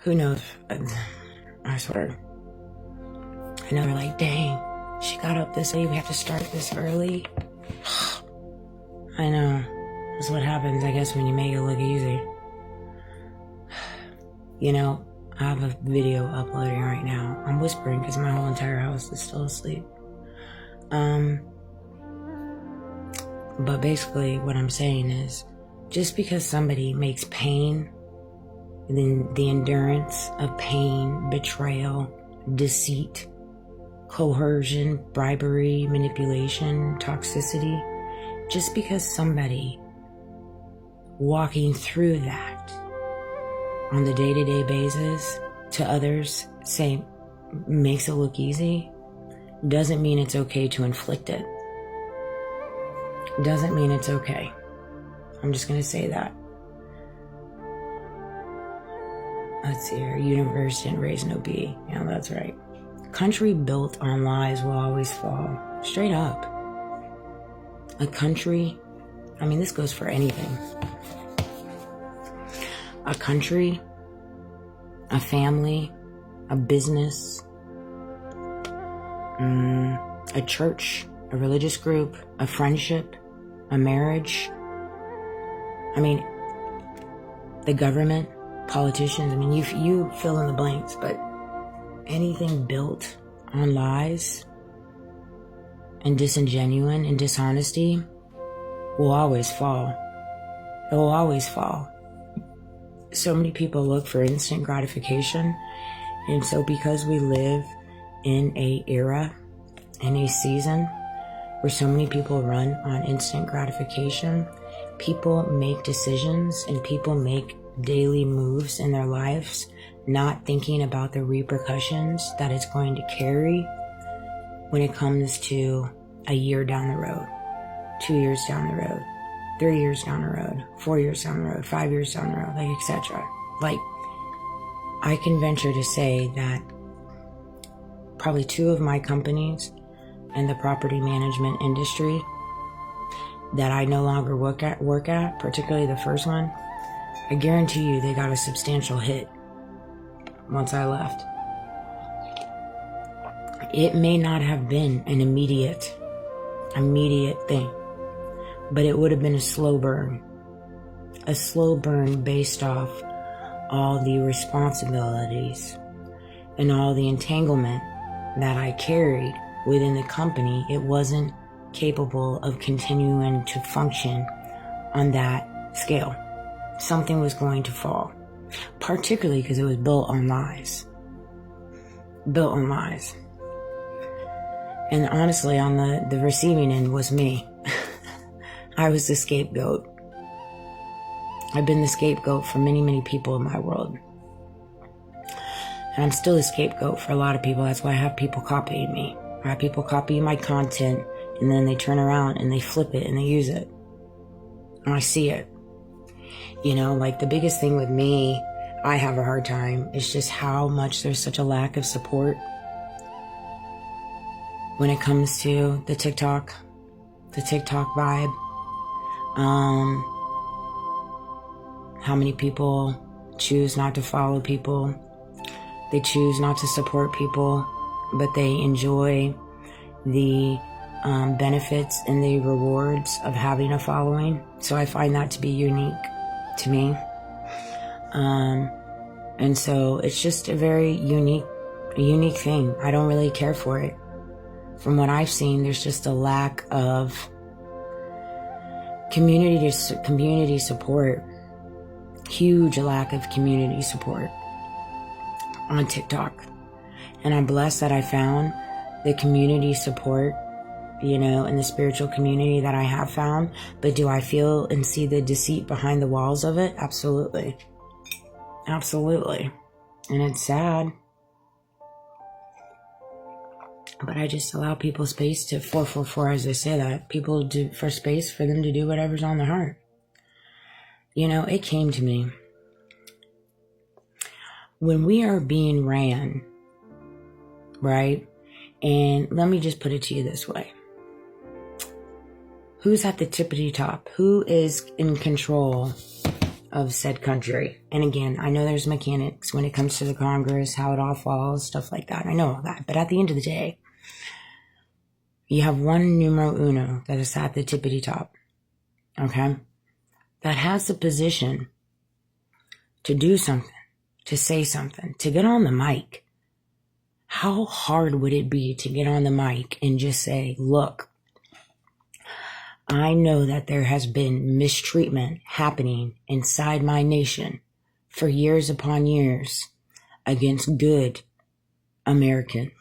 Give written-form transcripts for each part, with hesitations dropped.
Who knows? I swear. I know they're like, dang, she got up this late. We have to start this early. I know. That's what happens, I guess, when you make it look easy. You know, I have a video uploading right now. I'm whispering because my whole entire house is still asleep. But basically what I'm saying is, just because somebody makes pain, the endurance of pain, betrayal, deceit, coercion, bribery, manipulation, toxicity, just because somebody walking through that on the day-to-day basis to others say makes it look easy, doesn't mean it's okay to inflict it. Doesn't mean it's okay. I'm just going to say that. Let's see here. Universe didn't raise no bee. Yeah, that's right. Country built on lies will always fall. Straight up. A country, I mean, this goes for anything. A country, a family, a business, a church, a religious group, a friendship, a marriage. I mean, the government, politicians. I mean, you fill in the blanks, but anything built on lies and disingenuine and dishonesty will always fall. It will always fall. So many people look for instant gratification, and so because we live in a era, in a season where so many people run on instant gratification, people make decisions and people make daily moves in their lives, not thinking about the repercussions that it's going to carry when it comes to a year down the road, 2 years down the road, 3 years down the road, 4 years down the road, 5 years down the road, like etc. Like, I can venture to say that probably 2 of my companies in the property management industry that I no longer work at, particularly the first one, I guarantee you they got a substantial hit once I left. It may not have been an immediate thing, but it would have been a slow burn based off all the responsibilities and all the entanglement that I carried within the company. It wasn't capable of continuing to function on that scale. Something was going to fall, particularly because it was built on lies. And honestly, on the receiving end was me. I was the scapegoat. I've been the scapegoat for many, many people in my world. And I'm still a scapegoat for a lot of people. That's why I have people copying me. I have people copying my content, and then they turn around and they flip it and they use it. And I see it. You know, like the biggest thing with me, I have a hard time, is just how much there's such a lack of support when it comes to the TikTok vibe. How many people choose not to follow people. They choose not to support people, but they enjoy the benefits and the rewards of having a following. So I find that to be unique to me. And so it's just a very unique thing. I don't really care for it. From what I've seen, there's just a lack of community support. Huge lack of community support on TikTok. And I'm blessed that I found the community support, you know, in the spiritual community that I have found. But do I feel and see the deceit behind the walls of it? Absolutely. Absolutely. And it's sad. But I just allow people space to 444, as they say that. People do for space for them to do whatever's on their heart. You know, it came to me. When we are being ran, right? And let me just put it to you this way. Who's at the tippity top? Who is in control of said country. And again, I know there's mechanics when it comes to the Congress, how it all falls, stuff like that. I know all that. But at the end of the day, you have one numero uno that is at the tippity top, okay? That has the position to do something, to say something, to get on the mic. How hard would it be to get on the mic and just say, look, I know that there has been mistreatment happening inside my nation for years upon years against good American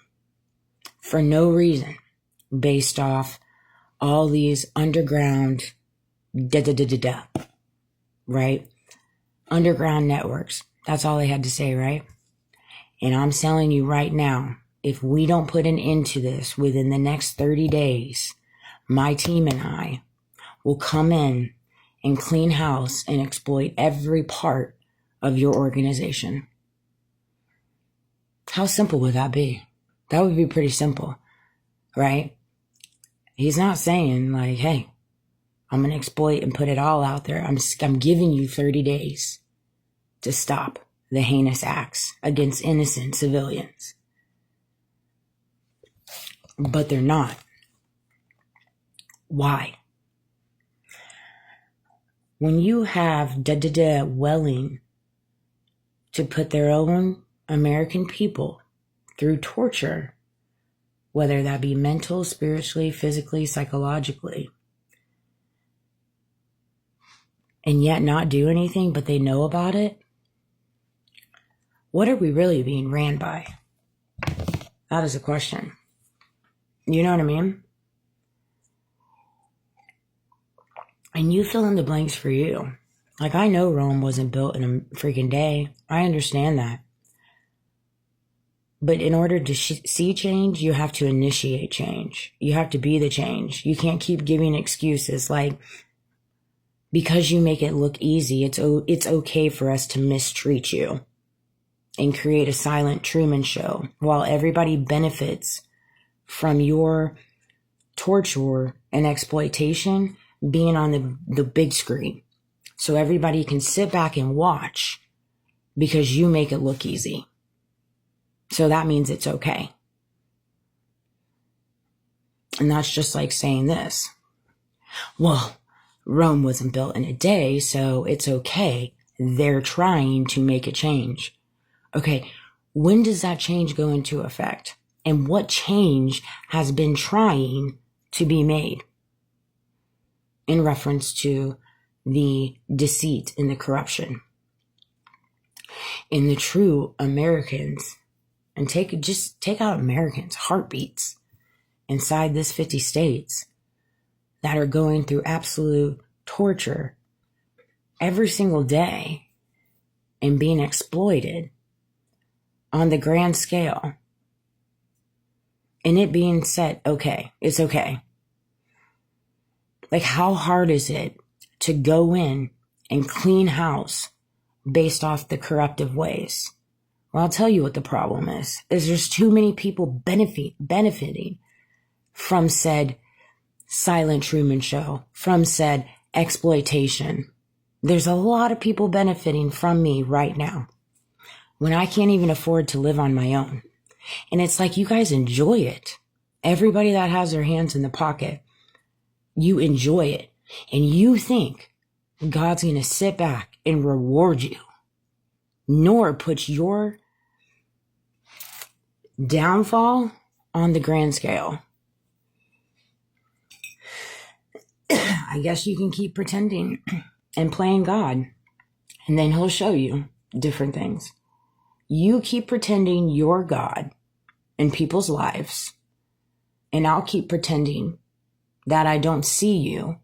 for no reason, based off all these underground right? Underground networks. That's all they had to say, right? And I'm telling you right now, if we don't put an end to this within the next 30 days, my team and I will come in and clean house and exploit every part of your organization. How simple would that be? That would be pretty simple, right? He's not saying like, hey, I'm going to exploit and put it all out there. I'm giving you 30 days to stop the heinous acts against innocent civilians. But they're not. Why? When you have willing to put their own American people through torture, whether that be mental, spiritually, physically, psychologically, and yet not do anything, but they know about it, what are we really being ran by? That is a question. You know what I mean? And you fill in the blanks for you. Like, I know Rome wasn't built in a freaking day. I understand that. But in order to see change, you have to initiate change. You have to be the change. You can't keep giving excuses like, because you make it look easy, it's okay for us to mistreat you and create a silent Truman Show while everybody benefits from your torture and exploitation being on the big screen. So everybody can sit back and watch because you make it look easy. So that means it's okay. And that's just like saying this. Well, Rome wasn't built in a day, so it's okay. They're trying to make a change. Okay, when does that change go into effect? And what change has been trying to be made? In reference to the deceit and the corruption. In the true Americans, and take out Americans' heartbeats inside this 50 states that are going through absolute torture every single day and being exploited on the grand scale. And it being said, okay, it's okay. Like, how hard is it to go in and clean house based off the corruptive ways? Well, I'll tell you what the problem is there's too many people benefiting from said silent Truman Show, from said exploitation. There's a lot of people benefiting from me right now when I can't even afford to live on my own. And it's like, you guys enjoy it. Everybody that has their hands in the pocket, you enjoy it. And you think God's going to sit back and reward you, nor put your downfall on the grand scale. I guess you can keep pretending and playing God, and then he'll show you different things. You keep pretending you're God in people's lives, and I'll keep pretending that I don't see you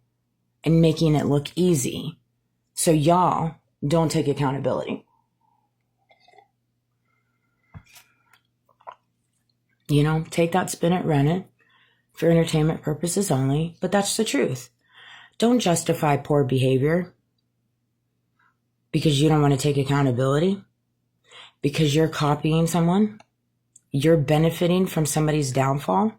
and making it look easy so y'all don't take accountability. You know, take that, spin it, run it for entertainment purposes only, but that's the truth. Don't justify poor behavior because you don't want to take accountability, because you're copying someone, you're benefiting from somebody's downfall.